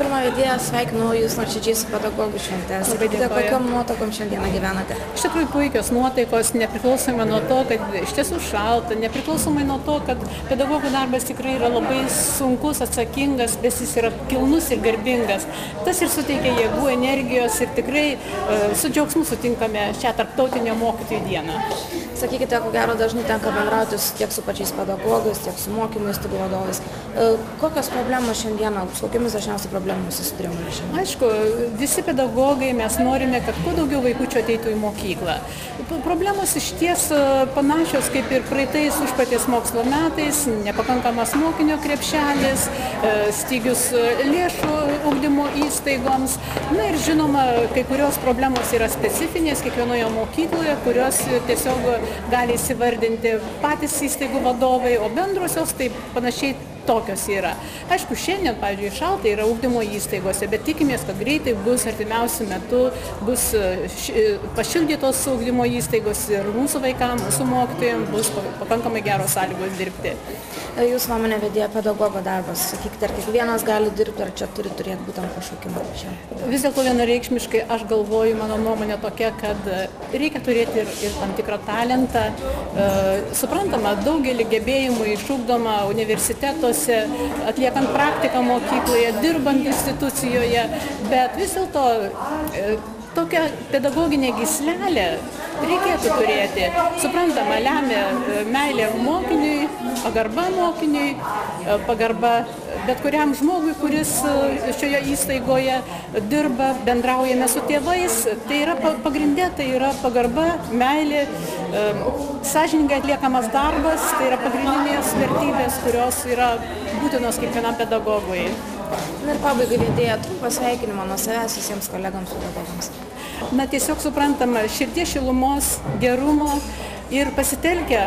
pirma, vedėja, sveikinu Jūs nuoširdžiai su pedagogų švente. Sakykite, kokiom nuotaikom šiandieną gyvenate? Iš tikrųjų puikios nuotaikos, nepriklausomai nuo to, kad iš tiesų šalta, nepriklausomai nuo to, kad pedagogų darbas tikrai yra labai sunkus, atsakingas, bet jis yra kilnus ir garbingas. Tas ir suteikia jėgų, energijos ir tikrai su džiaugsmu sutinkame šią tarptautinę mokytojų dieną. Sakykite, ko gero dažnai tenka bendrauti tiek su pačiais pedagogais, tiek su mokymo įstaigų vadovais. Kokios problemos šiandieną, su kokiamis dažniausiai problemomis susidurime šiandien? Aišku, visi pedagogai mes norime, kad kuo daugiau vaikučių ateitų į mokyklą. Problemos išties panašios kaip ir praeitais užpraeitais mokslo metais, nepakankamas mokinio krepšelis, stygius lėšų ugdymo įstaigoms. Na ir žinoma, kai kurios problemos yra specifinės kiekvienoje mokykloje, kurios tiesiog gali įsivardinti patys įstaigų vadovai, o bendrosios tai panašiai tokios yra. Aišku, šiandien, pavyzdžiui, šalta yra ugdymo įstaigose, bet tikimės, kad greitai bus artimiausiu metu bus pašildytos ugdymo įstaigos ir mūsų vaikams, mūsų mokytojams bus pakankamai geros sąlygos dirbti. Jūs nuomonė vedėja pedagogo darbas. Sakykite, ar kiekvienas gali dirbti, ar čia turi turėti būtent pašaukimą? Vis dėlto vienareikšmiškai aš galvoju, mano nuomonė tokia, kad reikia turėti ir tam tikrą talentą. Suprantama, daugelį gebėjimų išugdoma universitetuose, atliekant praktiką mokykloje, dirbant institucijoje, bet vis dėlto tokią pedagoginę gyslelę reikėtų turėti. Suprantama, lemia meilė mokiniui, pagarba mokiniui, pagarba bet kuriam žmogui, kuris šioje įstaigoje dirba, bendraujame su tėvais. Tai yra pagrindė, tai yra pagarba, meilė, sąžiningai atliekamas darbas, tai yra pagrindinės vertybės, kurios yra būtinos kiekvienam pedagogui. Ir pabaigai vedėja, trumpas sveikinimą nuo savęs visiems kolegams pedagogams. Na, tiesiog suprantama, širdies šilumos, gerumo ir pasitelkę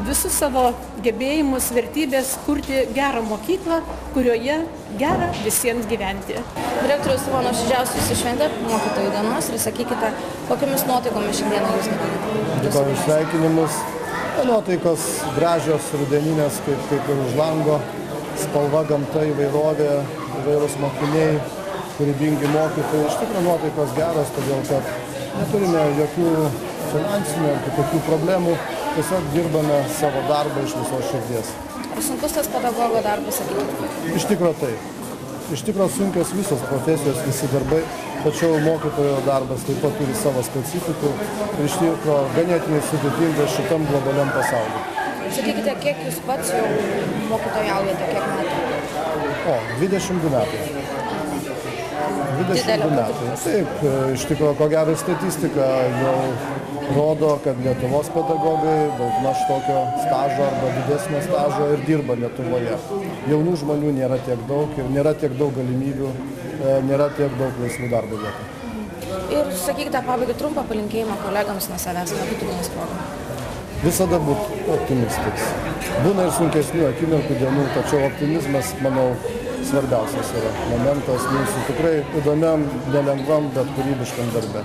visus savo gebėjimus, vertybės, kurti gerą mokyklą, kurioje gera visiems gyventi. Direktorius, savo nuoširdžiausius šventę mokytojų dienos ir sakykite, kokiamis nuotaikomis šiandieną jūs gyvenate? Dėkoju sveikinimus. Nuotaikos gražios, rudeninės, kaip ir už lango. Spalva, gamta, įvairovė, įvairūs mokiniai, kūrybingi mokytojai. Iš tikrųjų nuotaikos geros, todėl kad neturime jokių finansinių ar kitokių problemų, tiesiog dirbame savo darbą iš visos širdies. Ar sunkus tas pedagogo darbas, sakykite? Iš tikrųjų taip. Iš tikrųjų sunkios visos profesijos, visi darbai, tačiau mokytojo darbas taip pat turi savo specifikų ir iš tikrųjų ganėtinai sudėtingas šitam globaliam pasauliu. Sakykite, kiek jūs pats jau mokytojaujate, kiek metų? 22 metai. 22 metai. Taip, iš tikrųjų, ko gero statistika jau rodo, kad Lietuvos pedagogai daugmaž tokio stažo arba didesnio stažo ir dirba Lietuvoje. Jaunų žmonių nėra tiek daug ir nėra tiek daug galimybių, nėra tiek daug laisvų darbo vietų. Ir sakykite pabaigai trumpą palinkėjimą kolegams nuo savęs, mokytojų dienos proga. Visada būti optimistais. Būna ir sunkesnių akimirkų dienų, tačiau optimizmas, manau, svarbiausias yra momentas mūsų tikrai įdomiam, nelengvam, bet kūrybiškam darbe.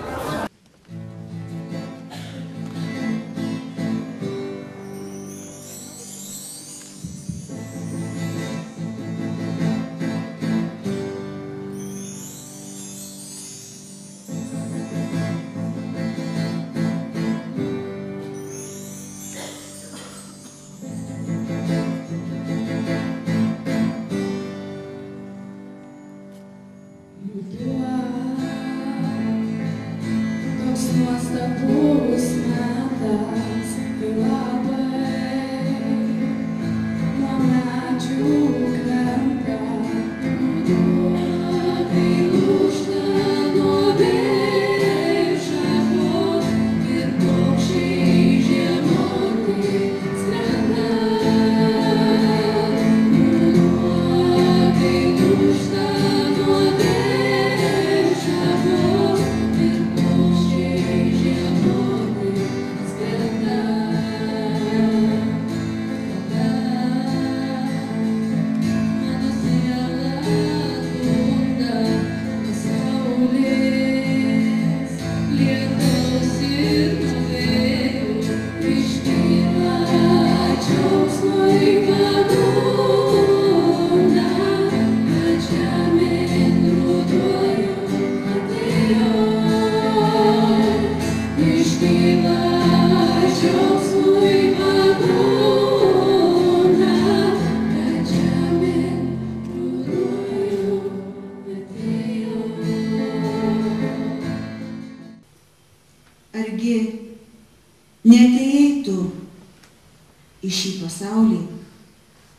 į šį pasaulį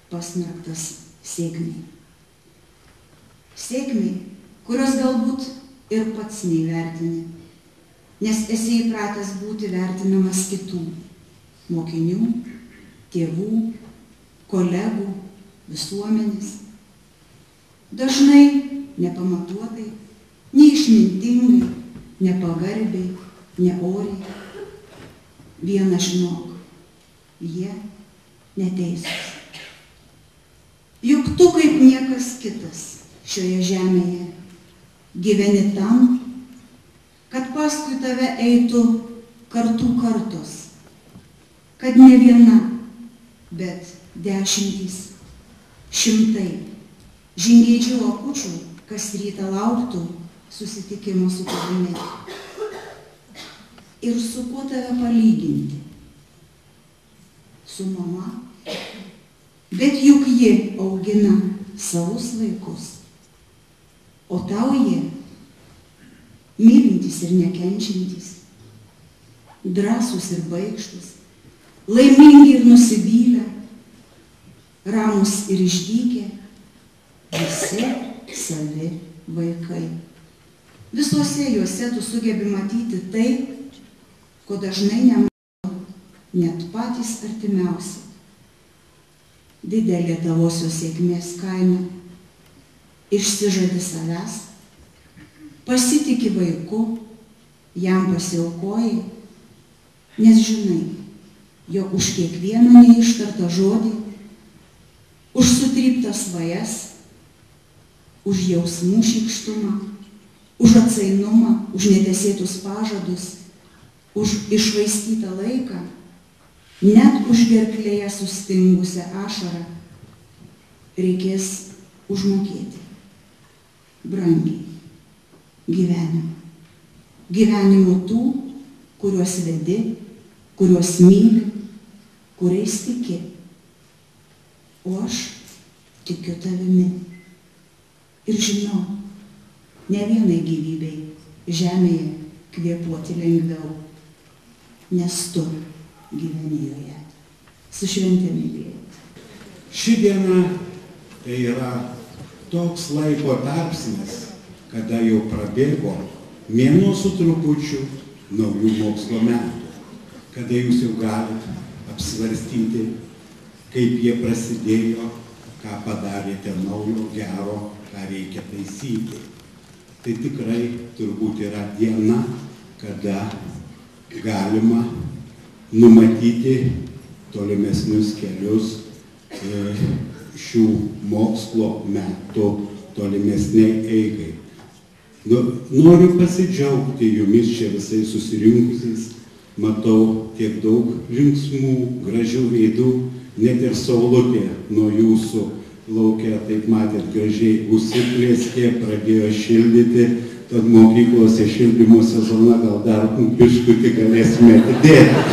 pasmerktas sėkmei. Sėkmei, kurios galbūt ir pats neįvertini, nes esi įpratęs būti vertinamas kitų – mokinių, tėvų, kolegų, visuomenės. Dažnai nepamatuotai, neišmintingai, nepagarbiai, neoriai. Viena žinok, jie neteisūs. Juk tu kaip niekas kitas šioje žemėje gyveni tam, kad paskui tave eitų kartų kartos, kad ne viena, bet dešimtys, šimtai žingeidžių akučių kas rytą lauktų susitikimo su tavimi. Ir su kuo tave palyginti? Su mama. Bet juk ji augina savus vaikus, o tau jie mylintys ir nekenčiantys, drąsūs ir baikštus, laimingi ir nusivylę, ramus ir išdykę, visi savi vaikai. Visuose juose tu sugebi matyti tai, ko dažnai nemato net patys artimiausi. Didelė tavosios sėkmės kaina. Išsižadi savęs, pasitiki vaiku, jam pasiaukoji, nes žinai, jog už kiekvieną neištartą žodį, už sutryptas svajas, už jausmų šykštumą, už atsainumą, už netesėtus pažadus, už iššvaistytą laiką, net už gerklėje sustingusią ašarą reikės užmokėti brangiai gyvenimą. Gyvenimo tų, kuriuos vedi, kuriuos myli, kuriais tiki. O aš tikiu tavimi. Ir žinau, ne vienai gyvybei žemėje kvėpuoti lengviau, nes tu gyveni joje. Su švente mylėjai. Ši diena tai yra toks laiko tarpsnis, kada jau prabėgo mėnuo su trupučiu naujų mokslo metų, kada jūs jau galite apsvarstyti, kaip jie prasidėjo, ką padarėte naujo, gero, ką reikia taisyti. Tai tikrai turbūt yra diena, kada galima numatyti tolimesnius kelius šių mokslo metų tolimesniai eigai. Noriu pasidžiaugti jumis čia visai susirinkusiais, matau tiek daug linksmų, gražių veidų, net ir saulutė nuo jūsų laukia, taip matėt, gražiai užsiplėskė, pradėjo šildyti, tad mokyklose šildymo sezoną gal dar biškutį galėsime atidėti.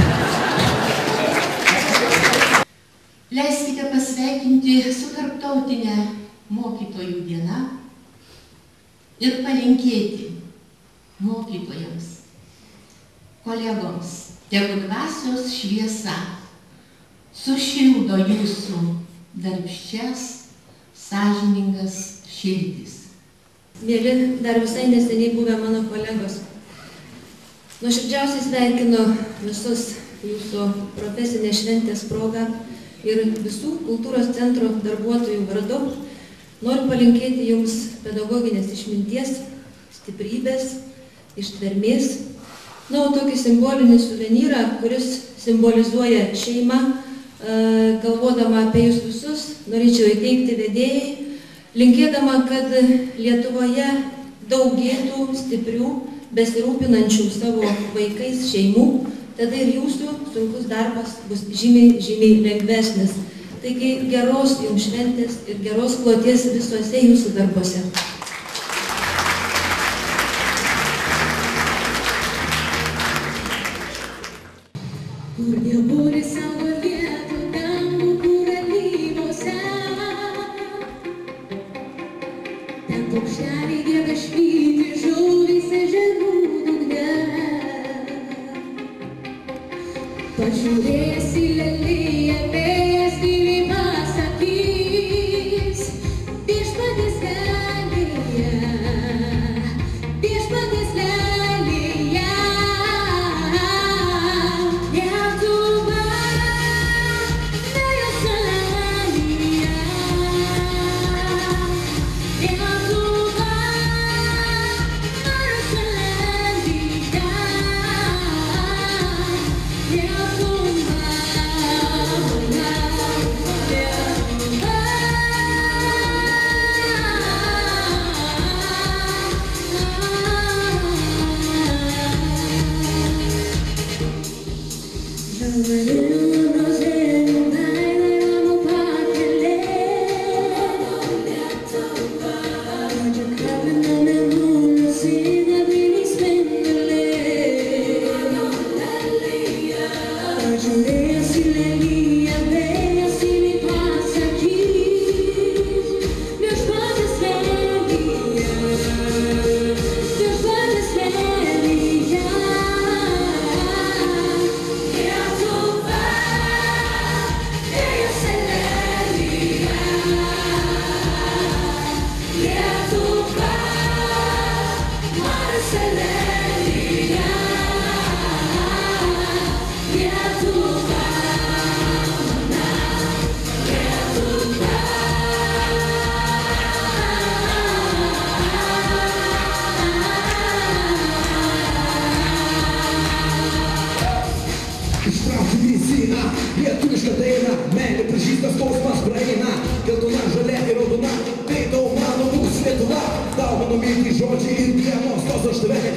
Leiskite pasveikinti su tarptautinė mokytojų diena ir palinkėti mokytojams, kolegoms, tegu dvasios šviesa sušildo jūsų darbščias, sąžiningas širdis. Mėly, dar visai neseniai buvę mano kolegos, nuoširdžiausiai sveikinu visus jūsų profesinės šventės progą ir visų kultūros centro darbuotojų vardu. Noriu palinkėti jums pedagoginės išminties, stiprybės, ištvermės. Na, o tokį simbolinį suvenyrą, kuris simbolizuoja šeimą, galvodama apie jūs visus, norėčiau įteikti vedėjai, linkėdama, kad Lietuvoje daugėtų stiprių, besirūpinančių savo vaikais šeimų, tada ir jūsų sunkus darbas bus žymiai, žymiai lengvesnis. Taigi geros jums šventės ir geros kloties visuose jūsų darbuose. Kur nebūri savo vietų, dangų, kur alyvose. Ten paukšteliai gieda švyti, žuvys ežerų dugne. Pažiūrėjęs į leliją, lietuviška daina, meilė pražįsta, skausmas praeina, geltona, žalia ir raudona, tai tau mano mūsų Lietuva, tau mano mylki žodžiai ir dienos, tos aš tave, kad